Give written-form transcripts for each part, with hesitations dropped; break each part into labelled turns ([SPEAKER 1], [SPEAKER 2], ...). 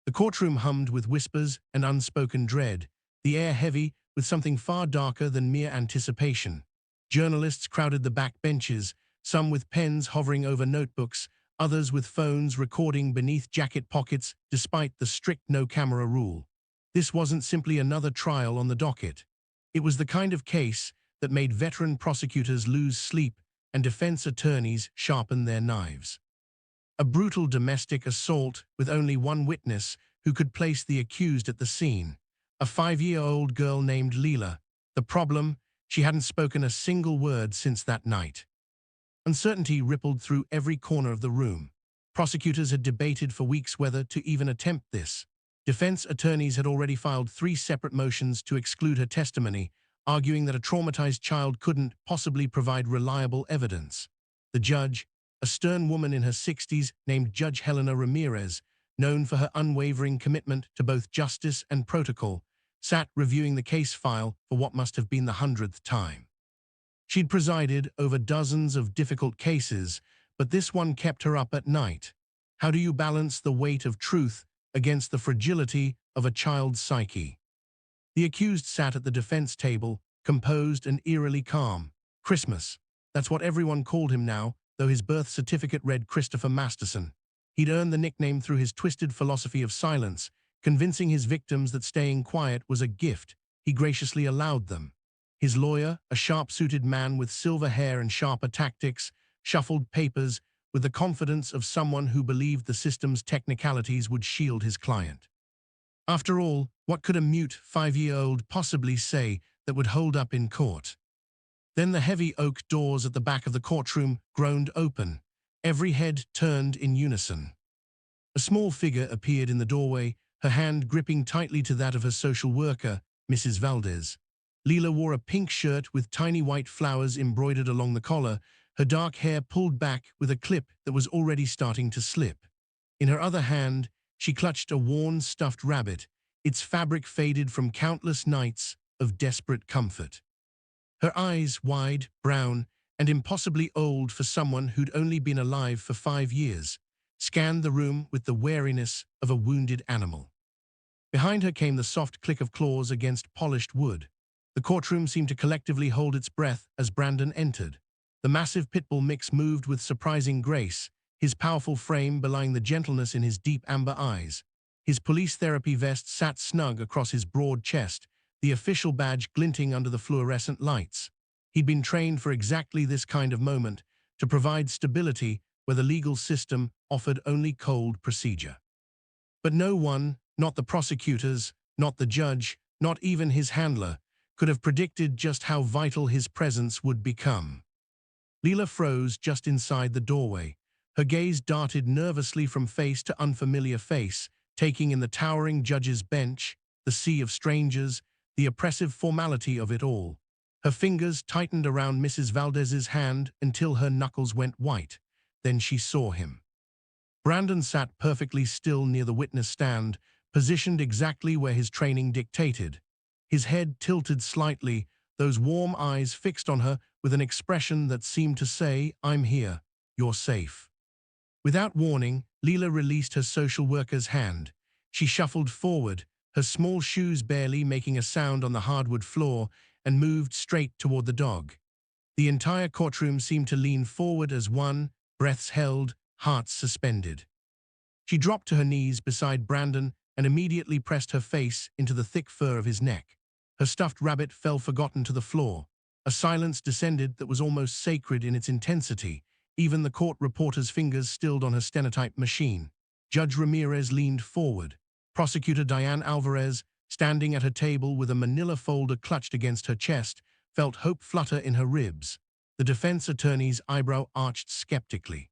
[SPEAKER 1] The courtroom hummed with whispers and unspoken dread, the air heavy with something far darker than mere anticipation. Journalists crowded the back benches, some with pens hovering over notebooks, others with phones recording beneath jacket pockets despite the strict no-camera rule. This wasn't simply another trial on the docket. It was the kind of case that made veteran prosecutors lose sleep and defense attorneys sharpen their knives. A brutal domestic assault with only one witness who could place the accused at the scene. A 5-year-old girl named Leela. The problem, she hadn't spoken a single word since that night. Uncertainty rippled through every corner of the room. Prosecutors had debated for weeks whether to even attempt this. Defense attorneys had already filed 3 separate motions to exclude her testimony, arguing that a traumatized child couldn't possibly provide reliable evidence. The judge, a stern woman in her 60s named Judge Helena Ramirez, known for her unwavering commitment to both justice and protocol, sat reviewing the case file for what must have been the 100th time. She'd presided over dozens of difficult cases, but this one kept her up at night. How do you balance the weight of truth against the fragility of a child's psyche? The accused sat at the defense table, composed and eerily calm. Christmas. That's what everyone called him now, though his birth certificate read Christopher Masterson. He'd earned the nickname through his twisted philosophy of silence, convincing his victims that staying quiet was a gift he graciously allowed them. His lawyer, a sharp-suited man with silver hair and sharper tactics, shuffled papers with the confidence of someone who believed the system's technicalities would shield his client. After all, what could a mute 5-year-old possibly say that would hold up in court? Then the heavy oak doors at the back of the courtroom groaned open. Every head turned in unison. A small figure appeared in the doorway, her hand gripping tightly to that of her social worker, Mrs. Valdez. Leela wore a pink shirt with tiny white flowers embroidered along the collar, her dark hair pulled back with a clip that was already starting to slip. In her other hand, she clutched a worn stuffed rabbit, its fabric faded from countless nights of desperate comfort. Her eyes, wide, brown, and impossibly old for someone who'd only been alive for 5 years, scanned the room with the wariness of a wounded animal. Behind her came the soft click of claws against polished wood. The courtroom seemed to collectively hold its breath as Brandon entered. The massive pit bull mix moved with surprising grace, his powerful frame belying the gentleness in his deep amber eyes. His police therapy vest sat snug across his broad chest, the official badge glinting under the fluorescent lights. He'd been trained for exactly this kind of moment, to provide stability where the legal system offered only cold procedure. But no one, not the prosecutors, not the judge, not even his handler, could have predicted just how vital his presence would become. Leela froze just inside the doorway. Her gaze darted nervously from face to unfamiliar face, taking in the towering judge's bench, the sea of strangers, the oppressive formality of it all. Her fingers tightened around Mrs. Valdez's hand until her knuckles went white. Then she saw him. Brandon sat perfectly still near the witness stand, positioned exactly where his training dictated. His head tilted slightly, those warm eyes fixed on her with an expression that seemed to say, "I'm here, you're safe." Without warning, Leela released her social worker's hand. She shuffled forward, her small shoes barely making a sound on the hardwood floor, and moved straight toward the dog. The entire courtroom seemed to lean forward as one, breaths held, hearts suspended. She dropped to her knees beside Brandon and immediately pressed her face into the thick fur of his neck. Her stuffed rabbit fell forgotten to the floor. A silence descended that was almost sacred in its intensity. Even the court reporter's fingers stilled on her stenotype machine. Judge Ramirez leaned forward. Prosecutor Diane Alvarez, standing at her table with a manila folder clutched against her chest, felt hope flutter in her ribs. The defense attorney's eyebrow arched skeptically.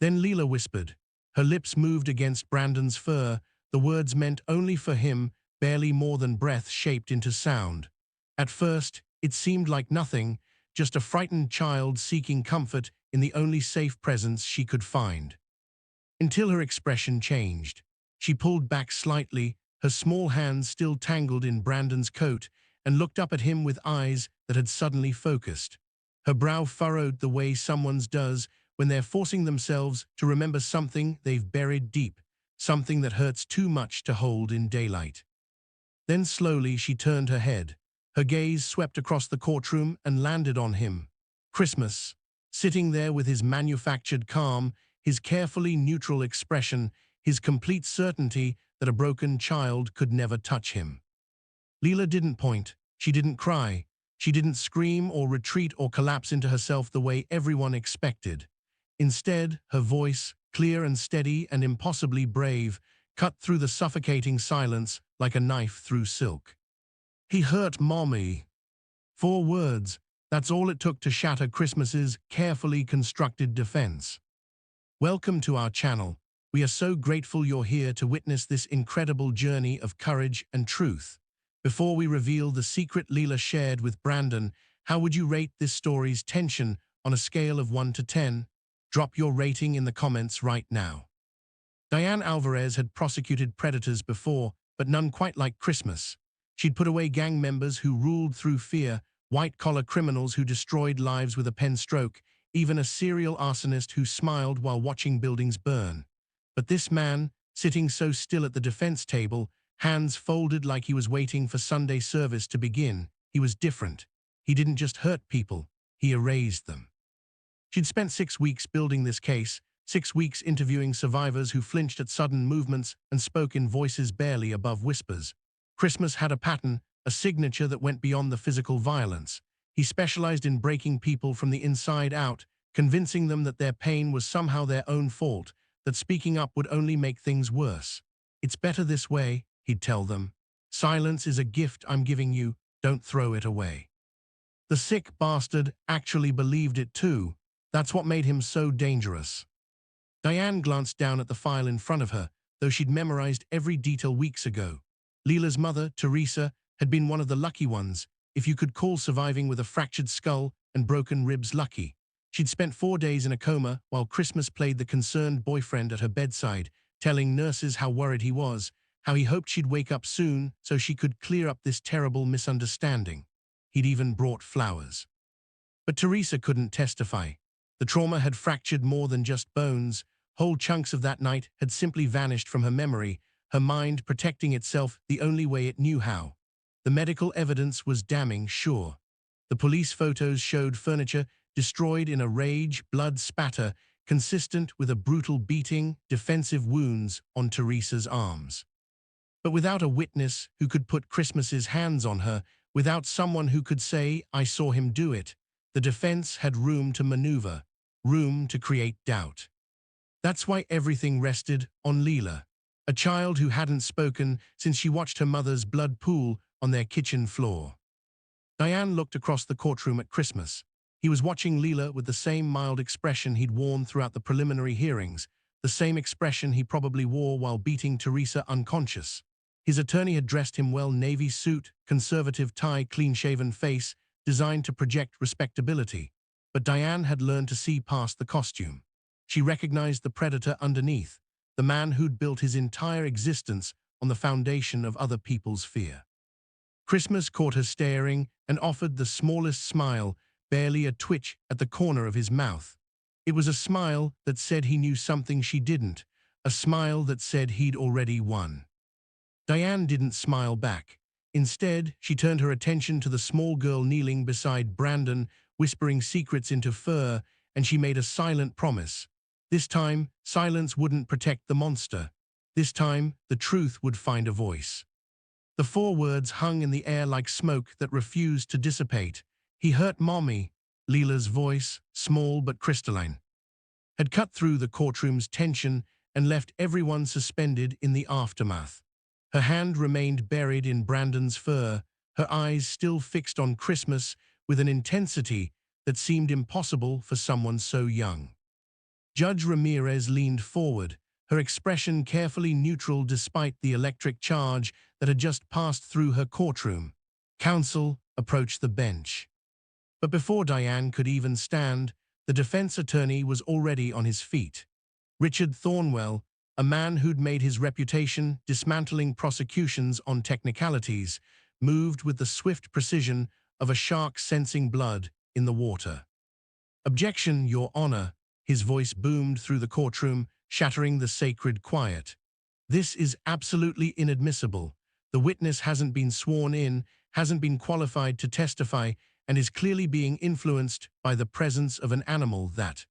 [SPEAKER 1] Then Leela whispered. Her lips moved against Brandon's fur, the words meant only for him, barely more than breath shaped into sound. At first, it seemed like nothing, just a frightened child seeking comfort in the only safe presence she could find. Until her expression changed. She pulled back slightly, her small hands still tangled in Brandon's coat, and looked up at him with eyes that had suddenly focused. Her brow furrowed the way someone's does when they're forcing themselves to remember something they've buried deep, something that hurts too much to hold in daylight. Then slowly she turned her head. Her gaze swept across the courtroom and landed on him. Christmas, sitting there with his manufactured calm, his carefully neutral expression, his complete certainty that a broken child could never touch him. Leela didn't point, she didn't cry, she didn't scream or retreat or collapse into herself the way everyone expected. Instead, her voice, clear and steady and impossibly brave, cut through the suffocating silence like a knife through silk. "He hurt Mommy." 4 words, that's all it took to shatter Christmas's carefully constructed defense. Welcome to our channel. We are so grateful you're here to witness this incredible journey of courage and truth. Before we reveal the secret Leela shared with Brandon, how would you rate this story's tension on a scale of 1 to 10? Drop your rating in the comments right now. Diane Alvarez had prosecuted predators before, but none quite like Christmas. She'd put away gang members who ruled through fear, white-collar criminals who destroyed lives with a pen stroke, even a serial arsonist who smiled while watching buildings burn. But this man, sitting so still at the defense table, hands folded like he was waiting for Sunday service to begin, he was different. He didn't just hurt people, he erased them. She'd spent 6 weeks building this case, 6 weeks interviewing survivors who flinched at sudden movements and spoke in voices barely above whispers. Christmas had a pattern, a signature that went beyond the physical violence. He specialized in breaking people from the inside out, convincing them that their pain was somehow their own fault, that speaking up would only make things worse. "It's better this way," he'd tell them. "Silence is a gift I'm giving you, don't throw it away." The sick bastard actually believed it too. That's what made him so dangerous. Diane glanced down at the file in front of her, though she'd memorized every detail weeks ago. Leela's mother, Teresa, had been one of the lucky ones, if you could call surviving with a fractured skull and broken ribs lucky. She'd spent 4 days in a coma while Christmas played the concerned boyfriend at her bedside, telling nurses how worried he was, how he hoped she'd wake up soon so she could clear up this terrible misunderstanding. He'd even brought flowers. But Teresa couldn't testify. The trauma had fractured more than just bones. Whole chunks of that night had simply vanished from her memory, her mind protecting itself the only way it knew how. The medical evidence was damning sure. The police photos showed furniture destroyed in a rage, blood spatter, consistent with a brutal beating, defensive wounds on Teresa's arms. But without a witness who could put Christmas's hands on her, without someone who could say, "I saw him do it," the defense had room to maneuver, room to create doubt. That's why everything rested on Leela, a child who hadn't spoken since she watched her mother's blood pool on their kitchen floor. Diane looked across the courtroom at Christmas. He was watching Leela with the same mild expression he'd worn throughout the preliminary hearings, the same expression he probably wore while beating Teresa unconscious. His attorney had dressed him well, navy suit, conservative tie, clean-shaven face, designed to project respectability. But Diane had learned to see past the costume. She recognized the predator underneath, the man who'd built his entire existence on the foundation of other people's fear. Christmas caught her staring and offered the smallest smile, barely a twitch at the corner of his mouth. It was a smile that said he knew something she didn't, a smile that said he'd already won. Diane didn't smile back. Instead, she turned her attention to the small girl kneeling beside Brandon, whispering secrets into fur, and she made a silent promise. This time, silence wouldn't protect the monster. This time, the truth would find a voice. The 4 words hung in the air like smoke that refused to dissipate. "He hurt Mommy." Leela's voice, small but crystalline, had cut through the courtroom's tension and left everyone suspended in the aftermath. Her hand remained buried in Brandon's fur, her eyes still fixed on Christmas with an intensity that seemed impossible for someone so young. Judge Ramirez leaned forward, her expression carefully neutral despite the electric charge that had just passed through her courtroom. Counsel approached the bench. But before Diane could even stand, the defense attorney was already on his feet. Richard Thornwell, a man who'd made his reputation dismantling prosecutions on technicalities, moved with the swift precision of a shark sensing blood in the water. "Objection, Your Honor," his voice boomed through the courtroom, shattering the sacred quiet. This is absolutely inadmissible. The witness hasn't been sworn in, hasn't been qualified to testify, and is clearly being influenced by the presence of an animal that—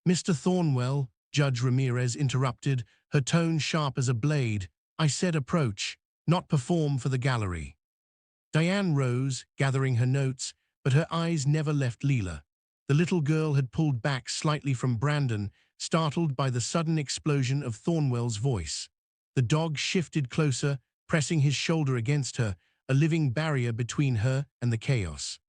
[SPEAKER 1] Mr. Thornwell, Judge Ramirez interrupted, her tone sharp as a blade. I said approach, not perform for the gallery. Diane rose, gathering her notes, but her eyes never left Leela. The little girl had pulled back slightly from Brandon, startled by the sudden explosion of Thornwell's voice. The dog shifted closer, pressing his shoulder against her, a living barrier between her and the chaos.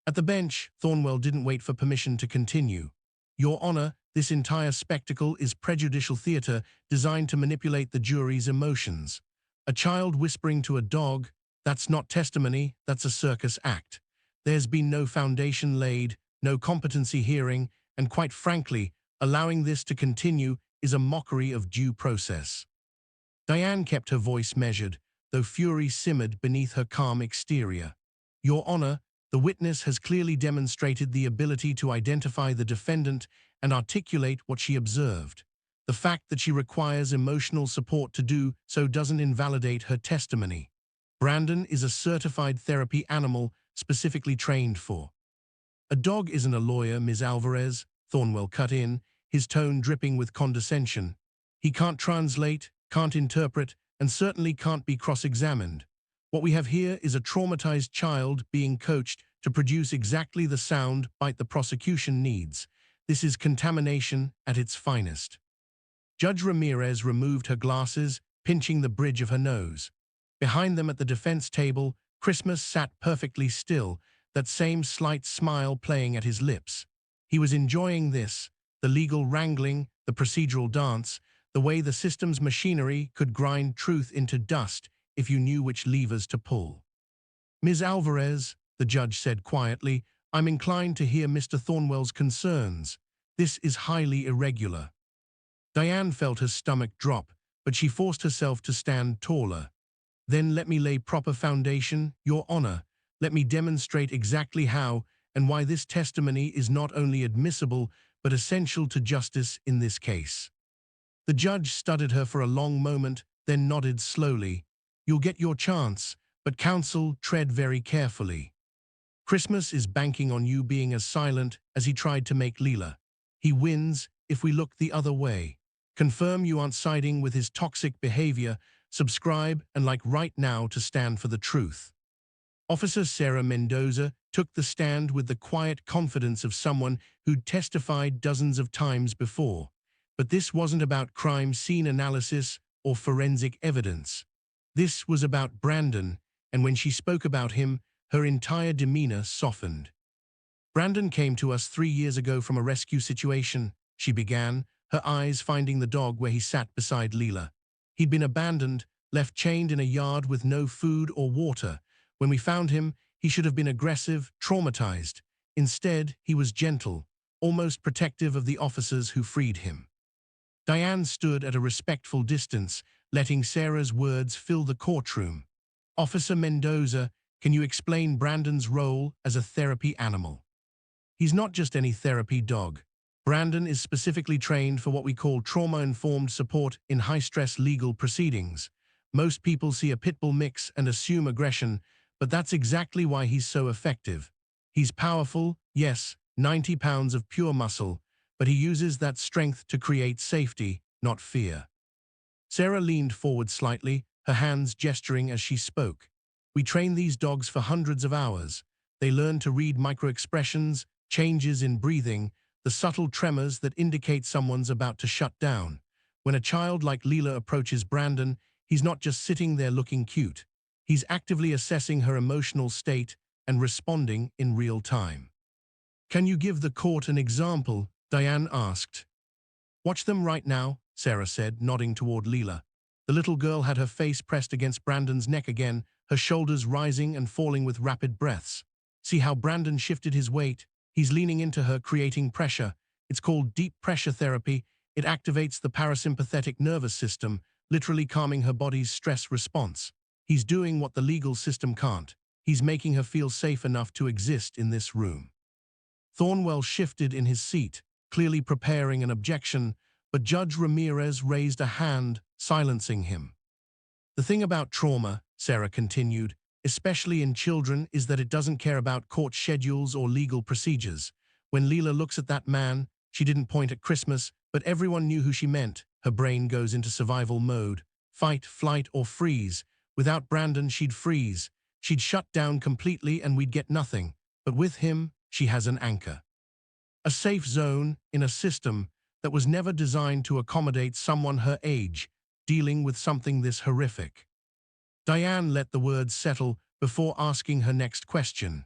[SPEAKER 1] At the bench, Thornwell didn't wait for permission to continue. Your Honor, this entire spectacle is prejudicial theater designed to manipulate the jury's emotions. A child whispering to a dog, that's not testimony, that's a circus act. There's been no foundation laid, no competency hearing, and quite frankly, allowing this to continue is a mockery of due process. Diane kept her voice measured, though fury simmered beneath her calm exterior. Your Honor, the witness has clearly demonstrated the ability to identify the defendant and articulate what she observed. The fact that she requires emotional support to do so doesn't invalidate her testimony. Brandon is a certified therapy animal specifically trained for. A dog isn't a lawyer, Ms. Alvarez, Thornwell cut in, his tone dripping with condescension. He can't translate, can't interpret, and certainly can't be cross-examined. What we have here is a traumatized child being coached to produce exactly the sound bite the prosecution needs. This is contamination at its finest. Judge Ramirez removed her glasses, pinching the bridge of her nose. Behind them at the defense table, Christmas sat perfectly still, that same slight smile playing at his lips. He was enjoying this, the legal wrangling, the procedural dance, the way the system's machinery could grind truth into dust if you knew which levers to pull. Ms. Alvarez, the judge said quietly, I'm inclined to hear Mr. Thornwell's concerns. This is highly irregular. Diane felt her stomach drop, but she forced herself to stand taller. Then let me lay proper foundation, Your Honor. Let me demonstrate exactly how and why this testimony is not only admissible, but essential to justice in this case. The judge studied her for a long moment, then nodded slowly. You'll get your chance, but counsel, tread very carefully. Christmas is banking on you being as silent as he tried to make Leela. He wins if we look the other way. Confirm you aren't siding with his toxic behavior. Subscribe and like right now to stand for the truth. Officer Sarah Mendoza took the stand with the quiet confidence of someone who'd testified dozens of times before. But this wasn't about crime scene analysis or forensic evidence. This was about Brandon, and when she spoke about him, her entire demeanor softened. Brandon came to us 3 years ago from a rescue situation, she began, her eyes finding the dog where he sat beside Leela. He'd been abandoned, left chained in a yard with no food or water. When we found him, he should have been aggressive, traumatized. Instead, he was gentle, almost protective of the officers who freed him. Diane stood at a respectful distance, letting Sarah's words fill the courtroom. Officer Mendoza, can you explain Brandon's role as a therapy animal? He's not just any therapy dog. Brandon is specifically trained for what we call trauma-informed support in high-stress legal proceedings. Most people see a pit bull mix and assume aggression, but that's exactly why he's so effective. He's powerful, yes, 90 pounds of pure muscle, but he uses that strength to create safety, not fear. Sarah leaned forward slightly, her hands gesturing as she spoke. We train these dogs for hundreds of hours. They learn to read microexpressions, changes in breathing, the subtle tremors that indicate someone's about to shut down. When a child like Leela approaches Brandon, he's not just sitting there looking cute. He's actively assessing her emotional state and responding in real time. Can you give the court an example? Diane asked. Watch them right now, Sarah said, nodding toward Leela. The little girl had her face pressed against Brandon's neck again, her shoulders rising and falling with rapid breaths. See how Brandon shifted his weight? He's leaning into her, creating pressure. It's called deep pressure therapy. It activates the parasympathetic nervous system, literally calming her body's stress response. He's doing what the legal system can't. He's making her feel safe enough to exist in this room. Thornwell shifted in his seat, clearly preparing an objection, but Judge Ramirez raised a hand, silencing him. The thing about trauma, Sarah continued, especially in children, is that it doesn't care about court schedules or legal procedures. When Leela looks at that man, she didn't point at Christmas, but everyone knew who she meant. Her brain goes into survival mode. Fight, flight, or freeze. Without Brandon, she'd freeze. She'd shut down completely and we'd get nothing. But with him, she has an anchor. A safe zone in a system that was never designed to accommodate someone her age, dealing with something this horrific. Diane let the words settle before asking her next question.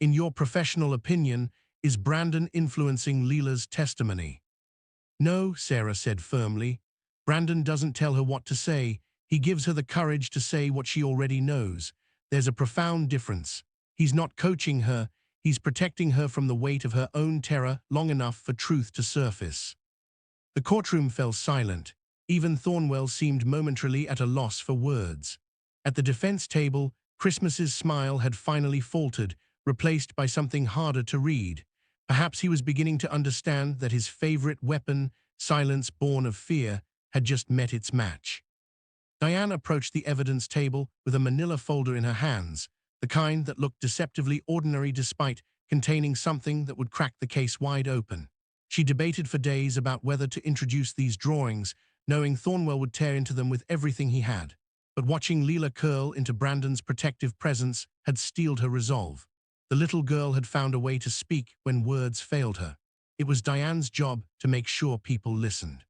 [SPEAKER 1] In your professional opinion, is Brandon influencing Leela's testimony? No, Sarah said firmly. Brandon doesn't tell her what to say. He gives her the courage to say what she already knows. There's a profound difference. He's not coaching her. He's protecting her from the weight of her own terror long enough for truth to surface. The courtroom fell silent. Even Thornwell seemed momentarily at a loss for words. At the defense table, Christmas's smile had finally faltered, replaced by something harder to read. Perhaps he was beginning to understand that his favorite weapon, silence born of fear, had just met its match. Diane approached the evidence table with a manila folder in her hands, the kind that looked deceptively ordinary despite containing something that would crack the case wide open. She debated for days about whether to introduce these drawings, knowing Thornwell would tear into them with everything he had. But watching Leela curl into Brandon's protective presence had steeled her resolve. The little girl had found a way to speak when words failed her. It was Diane's job to make sure people listened.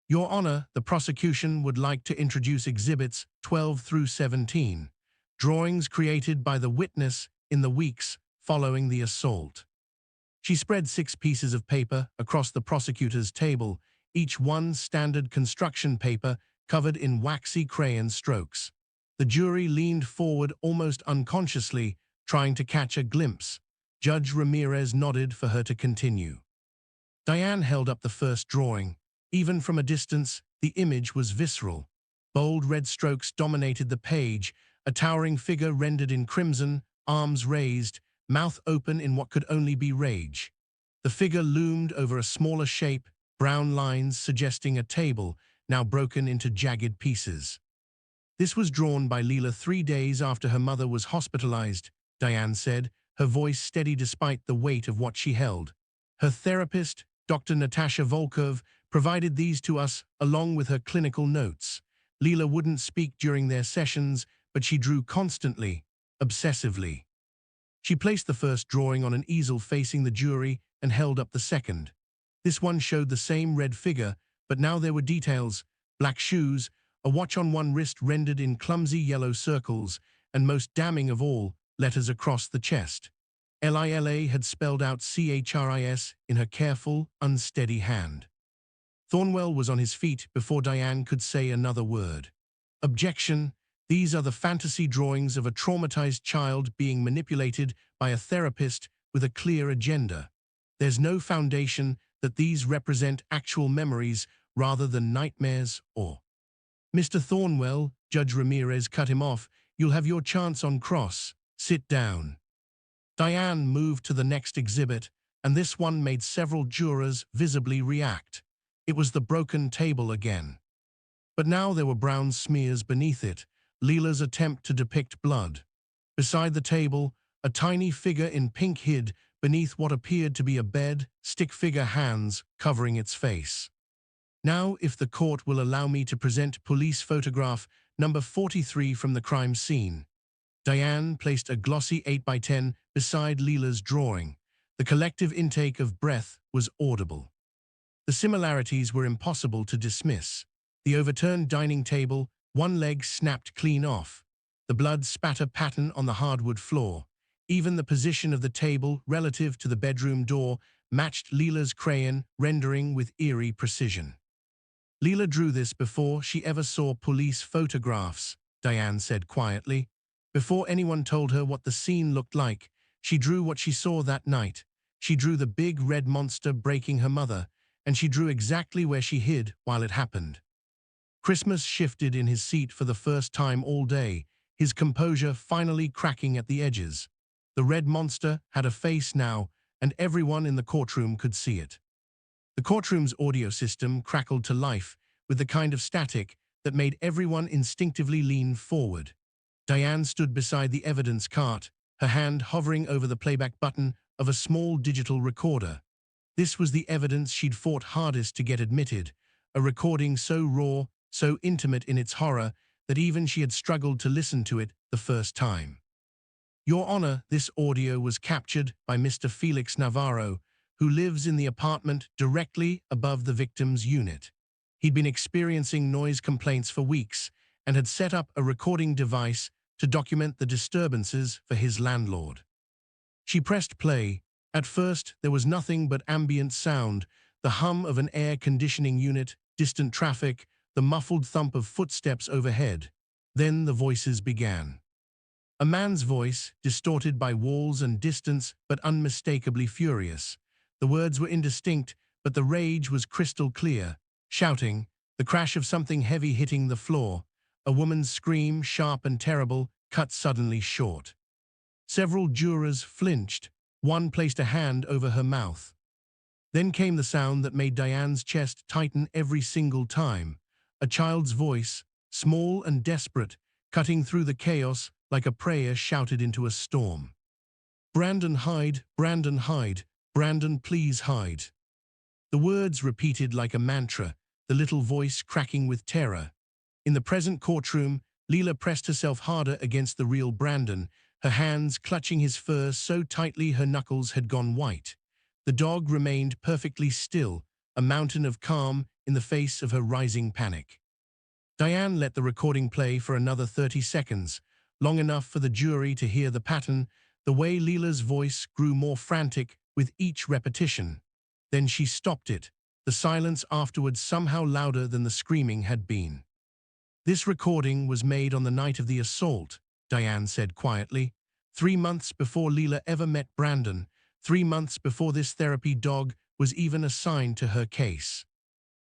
[SPEAKER 1] Your Honor, the prosecution would like to introduce Exhibits 12 through 17, drawings created by the witness in the weeks following the assault. She spread 6 pieces of paper across the prosecutor's table, each one standard construction paper covered in waxy crayon strokes. The jury leaned forward almost unconsciously, trying to catch a glimpse. Judge Ramirez nodded for her to continue. Diane held up the first drawing. Even from a distance, the image was visceral. Bold red strokes dominated the page, a towering figure rendered in crimson, arms raised, mouth open in what could only be rage. The figure loomed over a smaller shape, brown lines suggesting a table, now broken into jagged pieces. This was drawn by Leela 3 days after her mother was hospitalized, Diane said, her voice steady despite the weight of what she held. Her therapist, Dr. Natasha Volkov, provided these to us along with her clinical notes. Leela wouldn't speak during their sessions, but she drew constantly, obsessively. She placed the first drawing on an easel facing the jury and held up the second. This one showed the same red figure, but now there were details: black shoes, a watch on one wrist rendered in clumsy yellow circles, and most damning of all, letters across the chest. Lila had spelled out CHRIS in her careful, unsteady hand. Thornwell was on his feet before Diane could say another word. Objection. These are the fantasy drawings of a traumatized child being manipulated by a therapist with a clear agenda. There's no foundation that these represent actual memories rather than nightmares or... Mr. Thornwell, Judge Ramirez cut him off. You'll have your chance on cross. Sit down. Diane moved to the next exhibit, and this one made several jurors visibly react. It was the broken table again. But now there were brown smears beneath it, Leela's attempt to depict blood. Beside the table, a tiny figure in pink hid beneath what appeared to be a bed, stick-figure hands covering its face. Now, if the court will allow me to present police photograph number 43 from the crime scene. Diane placed a glossy 8x10 beside Leela's drawing. The collective intake of breath was audible. The similarities were impossible to dismiss. The overturned dining table, one leg snapped clean off. The blood spatter pattern on the hardwood floor. Even the position of the table relative to the bedroom door matched Leela's crayon rendering with eerie precision. Leela drew this before she ever saw police photographs, Diane said quietly. Before anyone told her what the scene looked like, she drew what she saw that night. She drew the big red monster breaking her mother, and she drew exactly where she hid while it happened. Christmas shifted in his seat for the first time all day, his composure finally cracking at the edges. The red monster had a face now, and everyone in the courtroom could see it. The courtroom's audio system crackled to life with the kind of static that made everyone instinctively lean forward. Diane stood beside the evidence cart, her hand hovering over the playback button of a small digital recorder. This was the evidence she'd fought hardest to get admitted, a recording so raw, so intimate in its horror, that even she had struggled to listen to it the first time. Your Honor, this audio was captured by Mr. Felix Navarro, who lives in the apartment directly above the victim's unit. He'd been experiencing noise complaints for weeks and had set up a recording device to document the disturbances for his landlord. She pressed play. At first, there was nothing but ambient sound, the hum of an air conditioning unit, distant traffic, the muffled thump of footsteps overhead. Then the voices began. A man's voice, distorted by walls and distance, but unmistakably furious. The words were indistinct, but the rage was crystal clear. Shouting, the crash of something heavy hitting the floor. A woman's scream, sharp and terrible, cut suddenly short. Several jurors flinched. One placed a hand over her mouth. Then came the sound that made Diane's chest tighten every single time. A child's voice, small and desperate, cutting through the chaos like a prayer shouted into a storm. Brandon, hide, Brandon, hide, Brandon, please hide. The words repeated like a mantra, the little voice cracking with terror. In the present courtroom, Leela pressed herself harder against the real Brandon, her hands clutching his fur so tightly her knuckles had gone white. The dog remained perfectly still, a mountain of calm in the face of her rising panic. Diane let the recording play for another 30 seconds, long enough for the jury to hear the pattern, the way Leela's voice grew more frantic with each repetition. Then she stopped it, the silence afterwards somehow louder than the screaming had been. This recording was made on the night of the assault, Diane said quietly, 3 months before Leela ever met Brandon, 3 months before this therapy dog was even assigned to her case.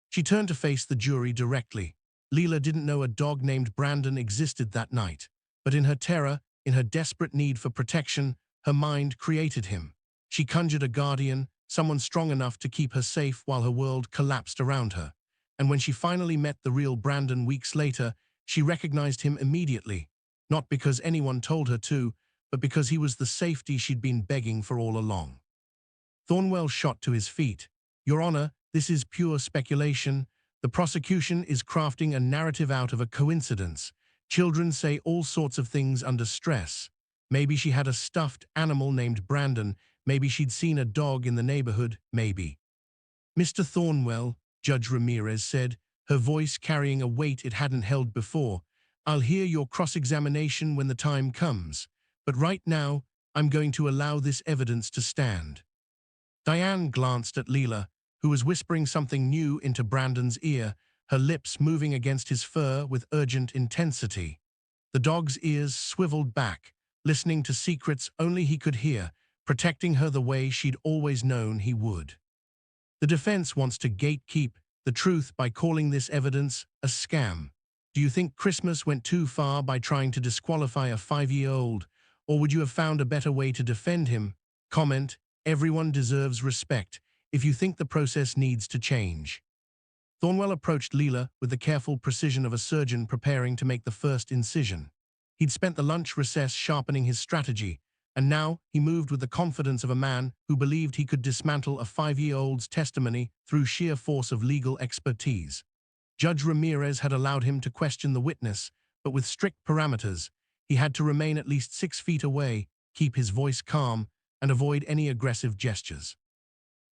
[SPEAKER 1] She turned to face the jury directly. Leela didn't know a dog named Brandon existed that night, but in her terror, in her desperate need for protection, her mind created him. She conjured a guardian, someone strong enough to keep her safe while her world collapsed around her. And when she finally met the real Brandon weeks later, she recognized him immediately, not because anyone told her to, but because he was the safety she'd been begging for all along. Thornwell shot to his feet. Your Honor, this is pure speculation. The prosecution is crafting a narrative out of a coincidence. Children say all sorts of things under stress. Maybe she had a stuffed animal named Brandon. Maybe she'd seen a dog in the neighborhood. Maybe. Mr. Thornwell, Judge Ramirez said, her voice carrying a weight it hadn't held before, I'll hear your cross-examination when the time comes, but right now, I'm going to allow this evidence to stand. Diane glanced at Leela, who was whispering something new into Brandon's ear, her lips moving against his fur with urgent intensity. The dog's ears swiveled back, listening to secrets only he could hear, protecting her the way she'd always known he would. The defense wants to gatekeep the truth by calling this evidence a scam. Do you think Christmas went too far by trying to disqualify a 5-year-old, or would you have found a better way to defend him? Comment, everyone deserves respect if you think the process needs to change. Thornwell approached Leela with the careful precision of a surgeon preparing to make the first incision. He'd spent the lunch recess sharpening his strategy, and now he moved with the confidence of a man who believed he could dismantle a 5-year-old's testimony through sheer force of legal expertise. Judge Ramirez had allowed him to question the witness, but with strict parameters. He had to remain at least 6 feet away, keep his voice calm, and avoid any aggressive gestures.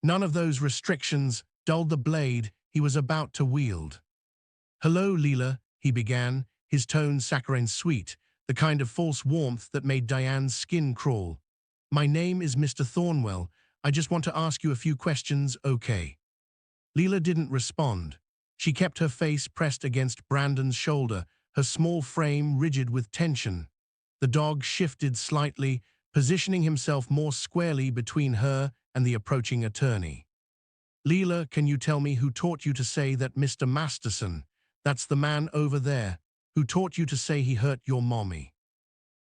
[SPEAKER 1] None of those restrictions dulled the blade he was about to wield. Hello, Leela, he began, his tone saccharine sweet, the kind of false warmth that made Diane's skin crawl. My name is Mr. Thornwell. I just want to ask you a few questions, okay? Leela didn't respond. She kept her face pressed against Brandon's shoulder, her small frame rigid with tension. The dog shifted slightly, positioning himself more squarely between her and the approaching attorney. Leela, can you tell me who taught you to say that Mr. Masterson, that's the man over there, who taught you to say he hurt your mommy?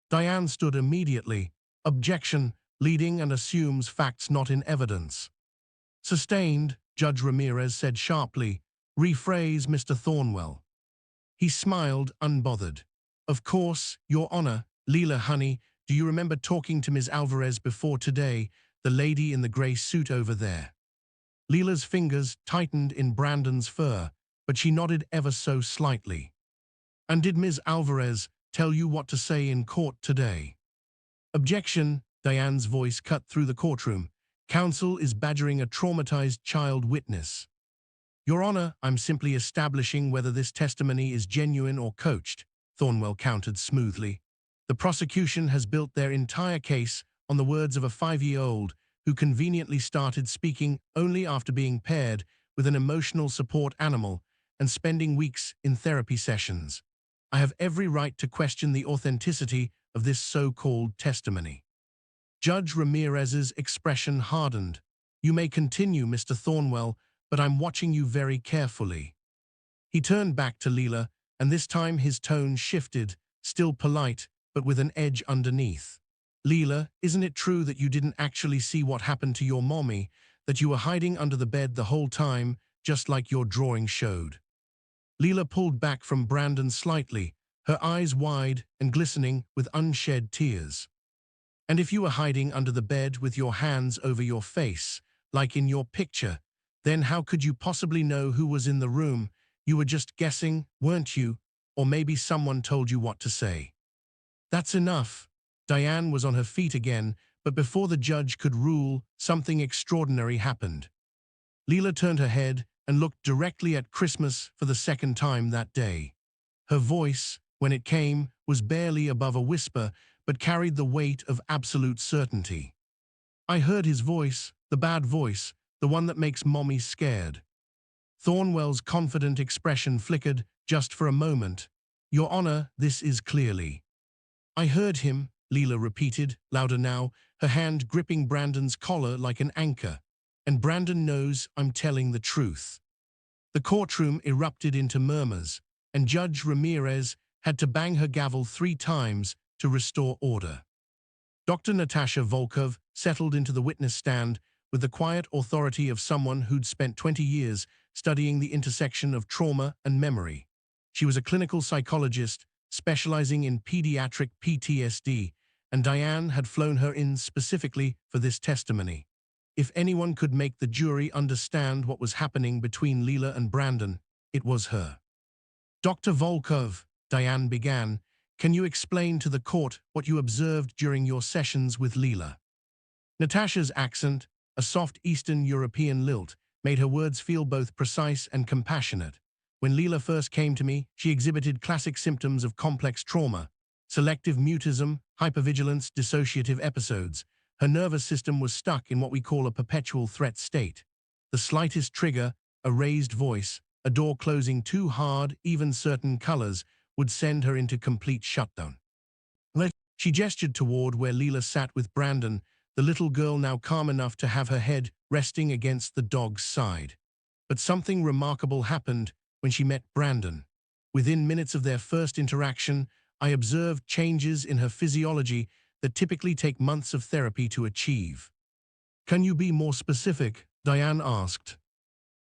[SPEAKER 1] Diane stood immediately. Objection, leading and assumes facts not in evidence. Sustained, Judge Ramirez said sharply. Rephrase, Mr. Thornwell. He smiled, unbothered. Of course, Your Honor. Leela, honey, do you remember talking to Ms. Alvarez before today, the lady in the grey suit over there? Leela's fingers tightened in Brandon's fur, but she nodded ever so slightly. And did Ms. Alvarez tell you what to say in court today? Objection, Diane's voice cut through the courtroom. Counsel is badgering a traumatized child witness. Your Honor, I'm simply establishing whether this testimony is genuine or coached, Thornwell countered smoothly. The prosecution has built their entire case on the words of a 5-year-old who conveniently started speaking only after being paired with an emotional support animal and spending weeks in therapy sessions. I have every right to question the authenticity of this so-called testimony. Judge Ramirez's expression hardened. You may continue, Mr. Thornwell, but I'm watching you very carefully. He turned back to Leela, and this time his tone shifted, still polite, but with an edge underneath. Leela, isn't it true that you didn't actually see what happened to your mommy, that you were hiding under the bed the whole time, just like your drawing showed? Leela pulled back from Brandon slightly, her eyes wide and glistening with unshed tears. And if you were hiding under the bed with your hands over your face, like in your picture, then how could you possibly know who was in the room? You were just guessing, weren't you? Or maybe someone told you what to say. That's enough. Diane was on her feet again, but before the judge could rule, something extraordinary happened. Leela turned her head and looked directly at Christmas for the second time that day. Her voice, when it came, was barely above a whisper, but carried the weight of absolute certainty. I heard his voice, the bad voice, the one that makes mommy scared. Thornwell's confident expression flickered just for a moment. Your Honor, this is clearly. I heard him, Leela repeated, louder now, her hand gripping Brandon's collar like an anchor. And Brandon knows I'm telling the truth. The courtroom erupted into murmurs, and Judge Ramirez had to bang her gavel 3 times to restore order. Dr. Natasha Volkov settled into the witness stand with the quiet authority of someone who'd spent 20 years studying the intersection of trauma and memory. She was a clinical psychologist specializing in pediatric PTSD, and Diane had flown her in specifically for this testimony. If anyone could make the jury understand what was happening between Leela and Brandon, it was her. Dr. Volkov, Diane began, can you explain to the court what you observed during your sessions with Leela? Natasha's accent, a soft Eastern European lilt, made her words feel both precise and compassionate. When Leela first came to me, she exhibited classic symptoms of complex trauma, selective mutism, hypervigilance, dissociative episodes. Her nervous system was stuck in what we call a perpetual threat state. The slightest trigger, a raised voice, a door closing too hard, even certain colors, would send her into complete shutdown. She gestured toward where Leela sat with Brandon, the little girl now calm enough to have her head resting against the dog's side. But something remarkable happened when she met Brandon. Within minutes of their first interaction, I observed changes in her physiology that typically take months of therapy to achieve. Can you be more specific? Diane asked.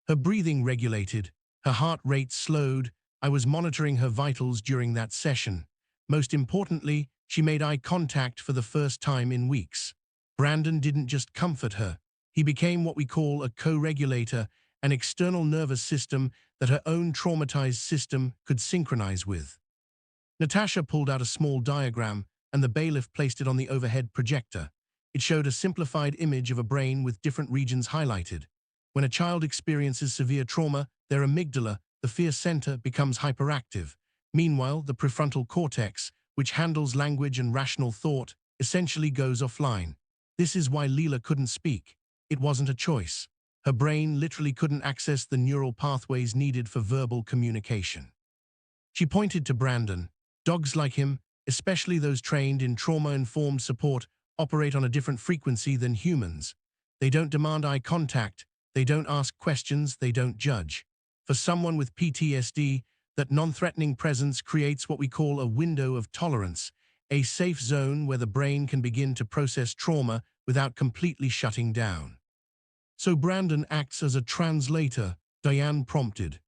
[SPEAKER 1] Her breathing regulated, her heart rate slowed. I was monitoring her vitals during that session. Most importantly, she made eye contact for the first time in weeks. Brandon didn't just comfort her. He became what we call a co-regulator, an external nervous system that her own traumatized system could synchronize with. Natasha pulled out a small diagram, and the bailiff placed it on the overhead projector. It showed a simplified image of a brain with different regions highlighted. When a child experiences severe trauma, their amygdala, the fear center, becomes hyperactive. Meanwhile, the prefrontal cortex, which handles language and rational thought, essentially goes offline. This is why Leela couldn't speak. It wasn't a choice. Her brain literally couldn't access the neural pathways needed for verbal communication. She pointed to Brandon. Dogs like him, especially those trained in trauma-informed support, operate on a different frequency than humans. They don't demand eye contact, they don't ask questions, they don't judge. For someone with PTSD, that non-threatening presence creates what we call a window of tolerance, a safe zone where the brain can begin to process trauma without completely shutting down. So Brandon acts as a translator, Diane prompted.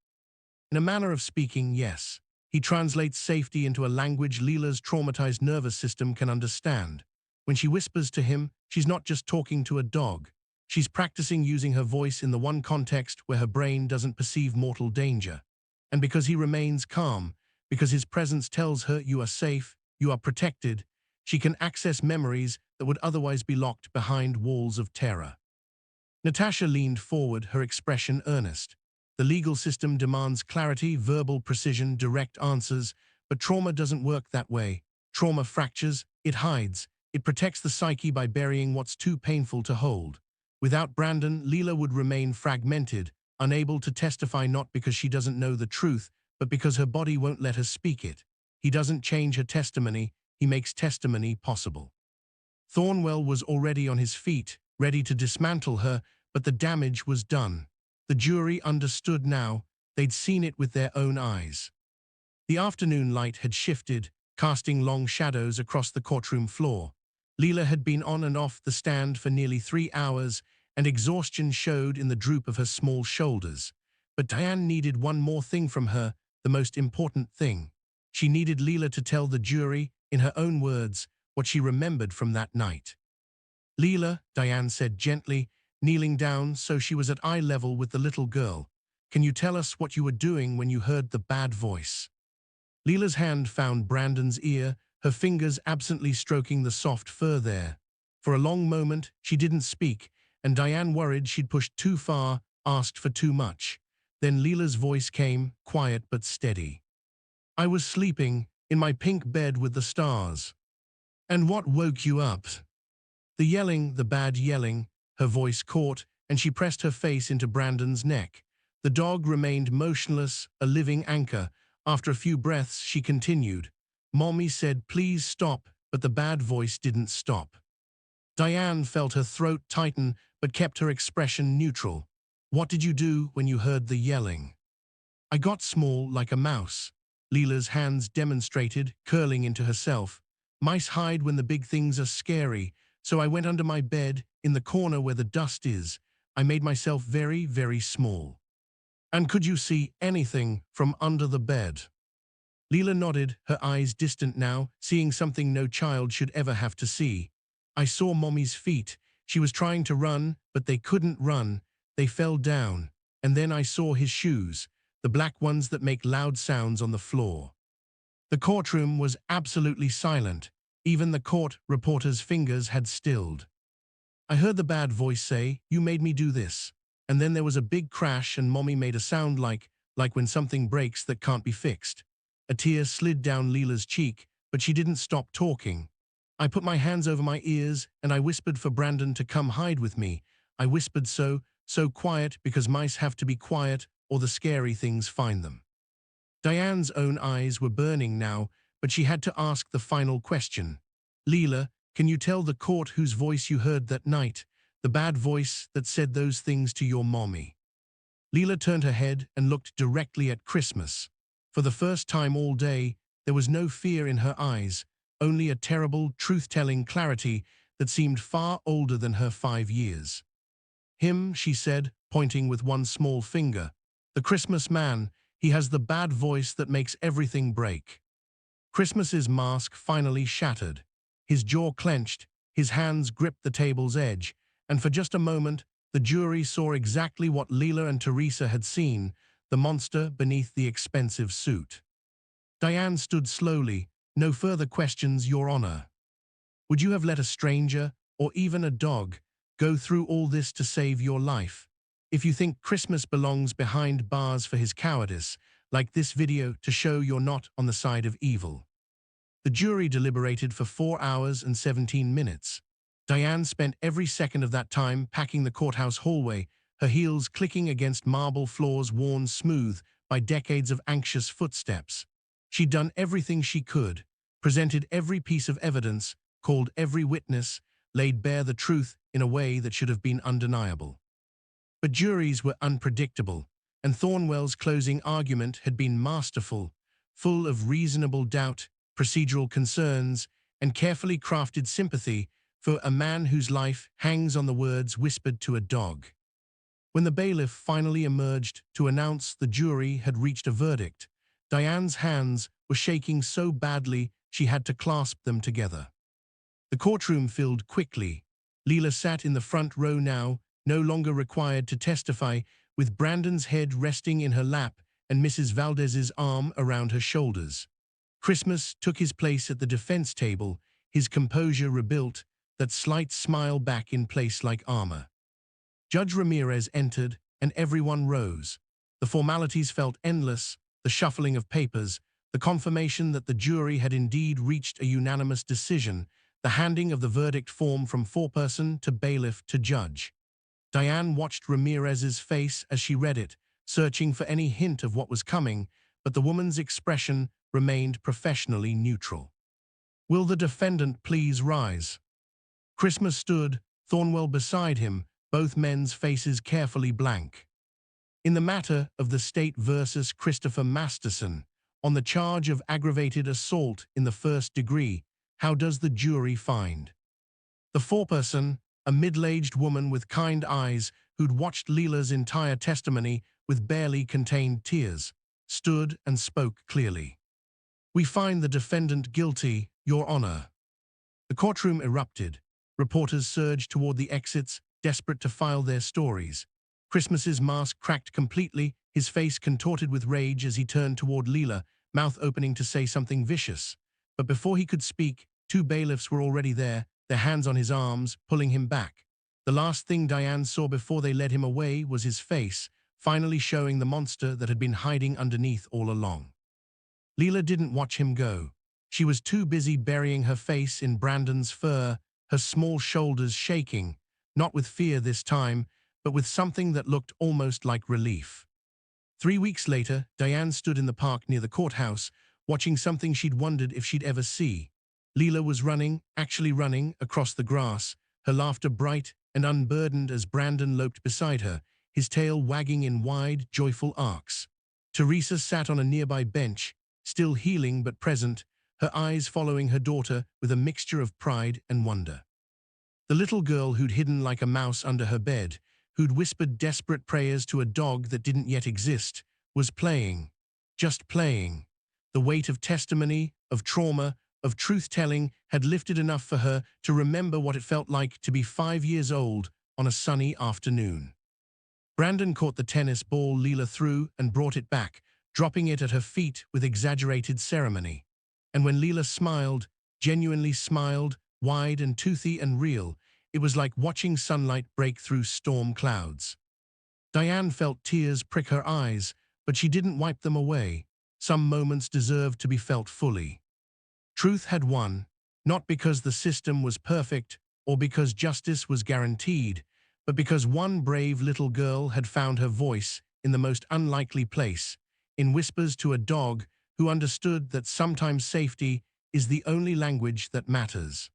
[SPEAKER 1] In a manner of speaking, yes. He translates safety into a language Leela's traumatized nervous system can understand. When she whispers to him, she's not just talking to a dog. She's practicing using her voice in the one context where her brain doesn't perceive mortal danger. And because he remains calm, because his presence tells her you are safe, you are protected, she can access memories that would otherwise be locked behind walls of terror. Natasha leaned forward, her expression earnest. The legal system demands clarity, verbal precision, direct answers, but trauma doesn't work that way. Trauma fractures, it hides, it protects the psyche by burying what's too painful to hold. Without Brandon, Leela would remain fragmented, unable to testify not because she doesn't know the truth, but because her body won't let her speak it. He doesn't change her testimony, he makes testimony possible. Thornwell was already on his feet, ready to dismantle her, but the damage was done. The jury understood now, they'd seen it with their own eyes. The afternoon light had shifted, casting long shadows across the courtroom floor. Leela had been on and off the stand for nearly 3 hours, and exhaustion showed in the droop of her small shoulders. But Diane needed one more thing from her, the most important thing. She needed Leela to tell the jury, in her own words, what she remembered from that night. "Leela," Diane said gently, kneeling down so she was at eye level with the little girl, "can you tell us what you were doing when you heard the bad voice?" Leela's hand found Brandon's ear, her fingers absently stroking the soft fur there. For a long moment, she didn't speak, and Diane worried she'd pushed too far, asked for too much. Then Leela's voice came, quiet but steady. "I was sleeping, in my pink bed with the stars." "And what woke you up?" "The yelling, the bad yelling." Her voice caught, and she pressed her face into Brandon's neck. The dog remained motionless, a living anchor. After a few breaths, she continued. "Mommy said, please stop," but the bad voice didn't stop. Diane felt her throat tighten, but kept her expression neutral. "What did you do when you heard the yelling?" "I got small, like a mouse." Leela's hands demonstrated, curling into herself. "Mice hide when the big things are scary, so I went under my bed, in the corner where the dust is. I made myself very, very small." "And could you see anything from under the bed?" Leela nodded, her eyes distant now, seeing something no child should ever have to see. "I saw Mommy's feet. She was trying to run, but they couldn't run. They fell down. And then I saw his shoes, the black ones that make loud sounds on the floor." The courtroom was absolutely silent. Even the court reporter's fingers had stilled. "I heard the bad voice say, 'You made me do this.' And then there was a big crash and Mommy made a sound like when something breaks that can't be fixed." A tear slid down Leela's cheek, but she didn't stop talking. "I put my hands over my ears and I whispered for Brandon to come hide with me. I whispered so quiet because mice have to be quiet or the scary things find them." Diane's own eyes were burning now, but she had to ask the final question. "Leela, can you tell the court whose voice you heard that night? The bad voice that said those things to your mommy?" Leela turned her head and looked directly at Christmas. For the first time all day, there was no fear in her eyes, only a terrible, truth-telling clarity that seemed far older than her 5 years. "Him," she said, pointing with one small finger. "The Christmas man, he has the bad voice that makes everything break." Christmas's mask finally shattered. His jaw clenched, his hands gripped the table's edge, and for just a moment, the jury saw exactly what Leela and Teresa had seen, the monster beneath the expensive suit. Diane stood slowly. "No further questions, Your Honor." "Would you have let a stranger, or even a dog, go through all this to save your life? If you think Christmas belongs behind bars for his cowardice, like this video to show you're not on the side of evil." The jury deliberated for 4 hours and 17 minutes. Diane spent every second of that time packing the courthouse hallway, her heels clicking against marble floors worn smooth by decades of anxious footsteps. She'd done everything she could, presented every piece of evidence, called every witness, laid bare the truth in a way that should have been undeniable. But juries were unpredictable, and Thornwell's closing argument had been masterful, full of reasonable doubt, procedural concerns, and carefully crafted sympathy for a man whose life hangs on the words whispered to a dog. When the bailiff finally emerged to announce the jury had reached a verdict, Diane's hands were shaking so badly she had to clasp them together. The courtroom filled quickly. Leela sat in the front row now, no longer required to testify, with Brandon's head resting in her lap and Mrs. Valdez's arm around her shoulders. Christmas took his place at the defense table, his composure rebuilt, that slight smile back in place like armor. Judge Ramirez entered, and everyone rose. The formalities felt endless, the shuffling of papers, the confirmation that the jury had indeed reached a unanimous decision, the handing of the verdict form from foreperson to bailiff to judge. Diane watched Ramirez's face as she read it, searching for any hint of what was coming, but the woman's expression remained professionally neutral. "Will the defendant please rise?" Christmas stood, Thornwell beside him, both men's faces carefully blank. In the matter of the state versus Christopher Masterson, on the charge of aggravated assault in the first degree, how does the jury find? The foreperson, a middle-aged woman with kind eyes who'd watched Leela's entire testimony with barely contained tears, stood and spoke clearly. "We find the defendant guilty, Your Honor." The courtroom erupted. Reporters surged toward the exits, desperate to file their stories. Christmas's mask cracked completely, his face contorted with rage as he turned toward Leela, mouth opening to say something vicious. But before he could speak, two bailiffs were already there, their hands on his arms, pulling him back. The last thing Diane saw before they led him away was his face, finally showing the monster that had been hiding underneath all along. Leela didn't watch him go. She was too busy burying her face in Brandon's fur, her small shoulders shaking, not with fear this time, but with something that looked almost like relief. 3 weeks later, Diane stood in the park near the courthouse, watching something she'd wondered if she'd ever see. Leela was running, actually running, across the grass, her laughter bright and unburdened as Brandon loped beside her, his tail wagging in wide, joyful arcs. Teresa sat on a nearby bench, still healing but present, her eyes following her daughter with a mixture of pride and wonder. The little girl who'd hidden like a mouse under her bed, who'd whispered desperate prayers to a dog that didn't yet exist, was playing. Just playing. The weight of testimony, of trauma, of truth-telling had lifted enough for her to remember what it felt like to be 5 years old on a sunny afternoon. Brandon caught the tennis ball Leela threw and brought it back, dropping it at her feet with exaggerated ceremony. And when Leela smiled, genuinely smiled, wide and toothy and real, it was like watching sunlight break through storm clouds. Diane felt tears prick her eyes, but she didn't wipe them away. Some moments deserved to be felt fully. Truth had won, not because the system was perfect or because justice was guaranteed, but because one brave little girl had found her voice in the most unlikely place, in whispers to a dog who understood that sometimes safety is the only language that matters.